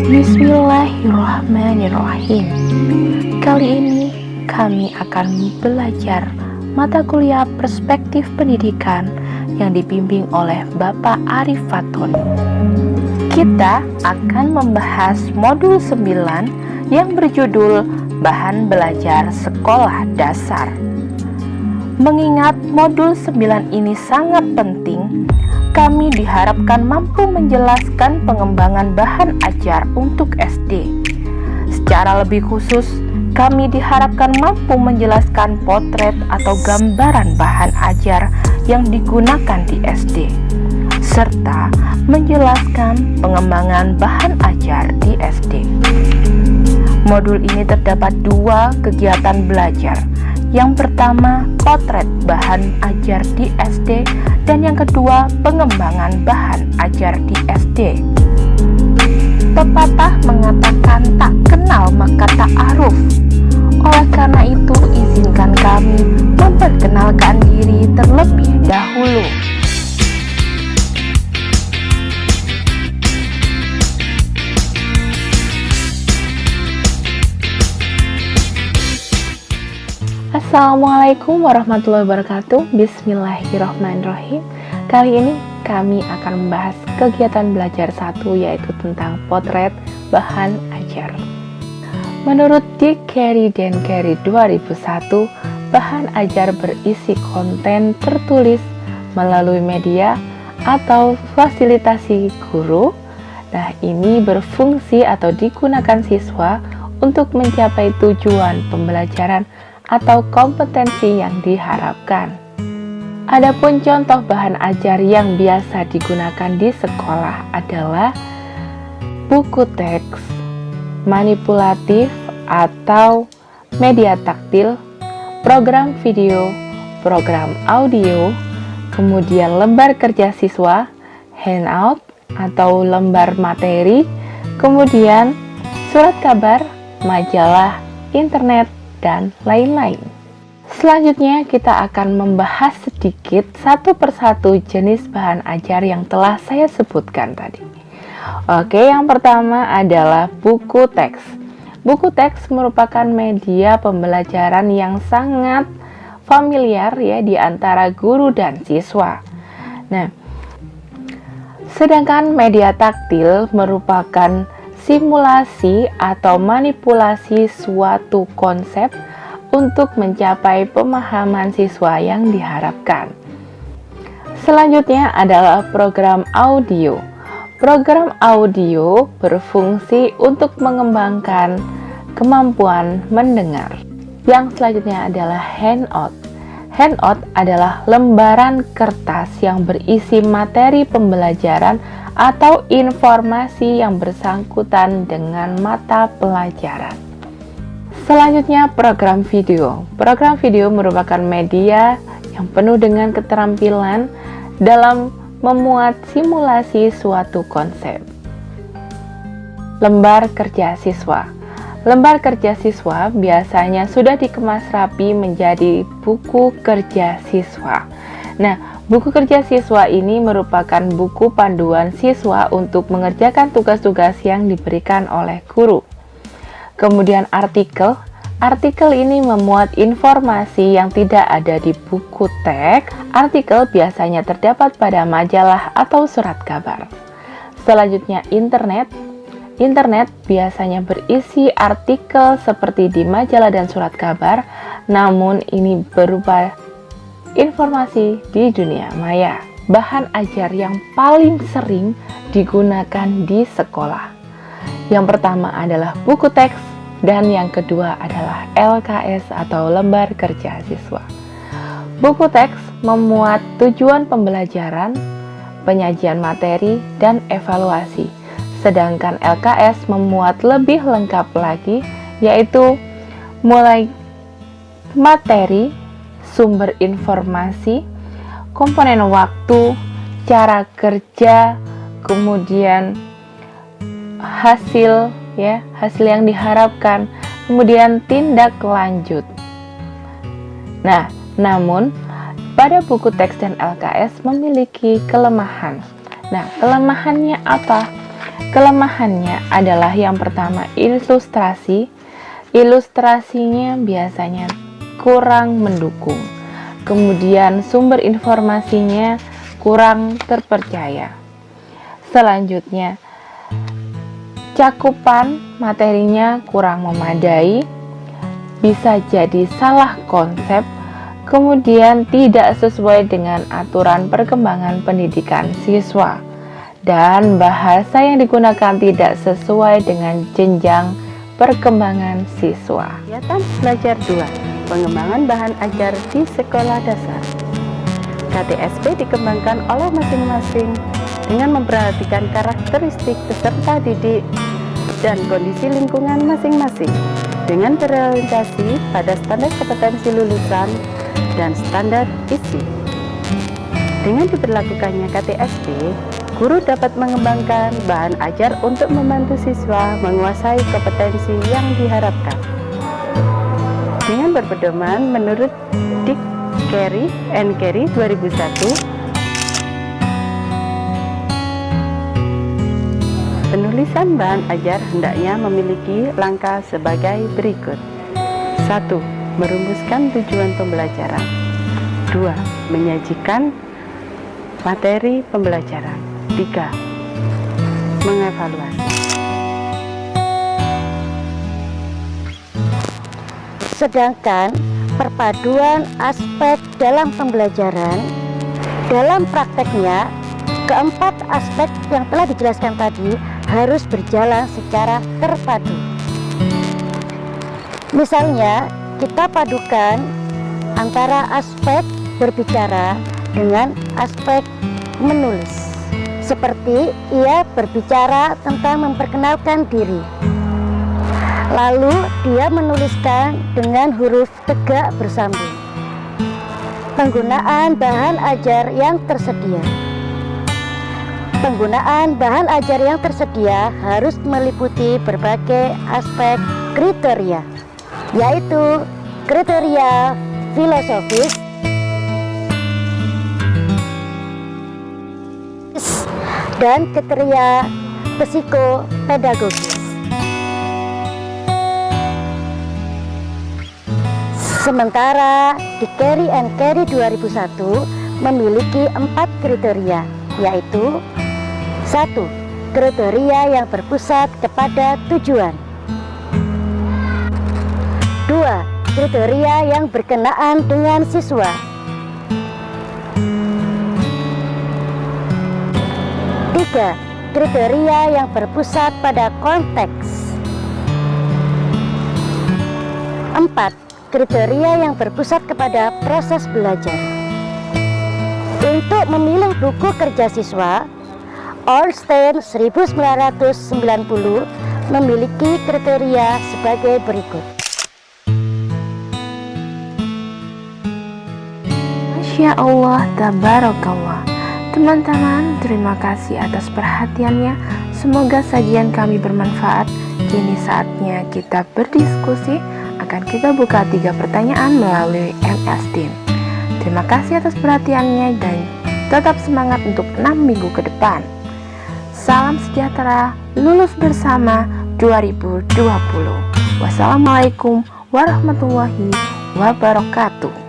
Bismillahirrahmanirrahim. Kali ini kami akan belajar mata kuliah perspektif pendidikan yang dibimbing oleh Bapak Arif Fatun. Kita akan membahas modul 9 yang berjudul Bahan Belajar Sekolah Dasar. Mengingat modul 9 ini sangat penting, kami diharapkan mampu menjelaskan pengembangan bahan ajar untuk SD. Secara lebih khusus, kami diharapkan mampu menjelaskan potret atau gambaran bahan ajar yang digunakan di SD, serta menjelaskan pengembangan bahan ajar di SD. Modul ini terdapat 2 kegiatan belajar. Yang pertama, potret bahan ajar di SD, dan yang kedua, pengembangan bahan ajar di SD. Pepatah mengatakan tak kenal maka tak aruf. Oleh karena itu, izinkan kami memperkenalkan diri terlebih dahulu. Assalamualaikum warahmatullahi wabarakatuh. Bismillahirrahmanirrahim. Kali ini kami akan membahas kegiatan belajar 1, yaitu tentang potret bahan ajar. Menurut Dick Carey dan Carey 2001, bahan ajar berisi konten tertulis melalui media atau fasilitasi guru. Nah, ini berfungsi atau digunakan siswa untuk mencapai tujuan pembelajaran atau kompetensi yang diharapkan. Adapun contoh bahan ajar yang biasa digunakan di sekolah adalah buku teks, manipulatif atau media taktil, program video, program audio, kemudian lembar kerja siswa, handout atau lembar materi, kemudian surat kabar, majalah, internet, dan lain-lain. Selanjutnya kita akan membahas sedikit satu persatu jenis bahan ajar yang telah saya sebutkan tadi. Oke, yang pertama adalah buku teks. Buku teks merupakan media pembelajaran yang sangat familiar ya di antara guru dan siswa. Nah, sedangkan media taktil merupakan simulasi atau manipulasi suatu konsep untuk mencapai pemahaman siswa yang diharapkan. Selanjutnya adalah program audio. Program audio berfungsi untuk mengembangkan kemampuan mendengar. Yang selanjutnya adalah handout. Handout adalah lembaran kertas yang berisi materi pembelajaran atau informasi yang bersangkutan dengan mata pelajaran. Selanjutnya, program video. Program video merupakan media yang penuh dengan keterampilan dalam memuat simulasi suatu konsep. Lembar kerja siswa. Lembar kerja siswa biasanya sudah dikemas rapi menjadi buku kerja siswa. Nah, buku kerja siswa ini merupakan buku panduan siswa untuk mengerjakan tugas-tugas yang diberikan oleh guru. Kemudian artikel. Artikel ini memuat informasi yang tidak ada di buku teks. Artikel biasanya terdapat pada majalah atau surat kabar. Selanjutnya internet. Internet biasanya berisi artikel seperti di majalah dan surat kabar, namun ini berupa informasi di dunia maya. Bahan ajar yang paling sering digunakan di sekolah. Yang pertama adalah buku teks dan yang kedua adalah LKS atau lembar kerja siswa. Buku teks memuat tujuan pembelajaran, penyajian materi, dan evaluasi. Sedangkan LKS memuat lebih lengkap lagi, yaitu mulai materi, sumber informasi, komponen waktu, cara kerja, kemudian hasil yang diharapkan, kemudian tindak lanjut. Nah, namun pada buku teks dan LKS memiliki kelemahan. Nah, kelemahannya apa? Kelemahannya adalah yang pertama, ilustrasi. Ilustrasinya biasanya kurang mendukung. Kemudian sumber informasinya kurang terpercaya. Selanjutnya, cakupan materinya kurang memadai, bisa jadi salah konsep, kemudian tidak sesuai dengan aturan perkembangan pendidikan siswa, dan bahasa yang digunakan tidak sesuai dengan jenjang perkembangan siswa. Kegiatan belajar 2, pengembangan bahan ajar di sekolah dasar. KTSP dikembangkan oleh masing-masing dengan memperhatikan karakteristik peserta didik dan kondisi lingkungan masing-masing, dengan berorientasi pada standar kompetensi lulusan dan standar isi. Dengan diberlakukannya KTSP, guru dapat mengembangkan bahan ajar untuk membantu siswa menguasai kompetensi yang diharapkan. Dengan berpedoman menurut Dick Carey and Carey 2001, penulisan bahan ajar hendaknya memiliki langkah sebagai berikut. 1. Merumuskan tujuan pembelajaran. 2. Menyajikan materi pembelajaran. 3. Mengevaluasi. Sedangkan perpaduan aspek dalam pembelajaran, dalam prakteknya, keempat aspek yang telah dijelaskan tadi harus berjalan secara terpadu. Misalnya, kita padukan antara aspek berbicara dengan aspek menulis. Seperti ia berbicara tentang memperkenalkan diri, lalu dia menuliskan dengan huruf tegak bersambung. Penggunaan bahan ajar yang tersedia. Penggunaan bahan ajar yang tersedia harus meliputi berbagai aspek kriteria, yaitu kriteria filosofis, dan kriteria psikopedagogis. Sementara di Carey and Carey 2001 memiliki 4 kriteria, yaitu 1. Kriteria yang berpusat kepada tujuan. 2. Kriteria yang berkenaan dengan siswa. 3. Kriteria yang berpusat pada konteks. 4. Kriteria yang berpusat kepada proses belajar. Untuk memilih buku kerja siswa, Ornstein 1990 memiliki kriteria sebagai berikut. Masya Allah, tabarakallah. Teman-teman, terima kasih atas perhatiannya. Semoga sajian kami bermanfaat. Kini saatnya kita berdiskusi. Akan kita buka 3 pertanyaan melalui MS Team. Terima kasih atas perhatiannya dan tetap semangat untuk 6 minggu ke depan. Salam sejahtera, lulus bersama 2020. Wassalamualaikum warahmatullahi wabarakatuh.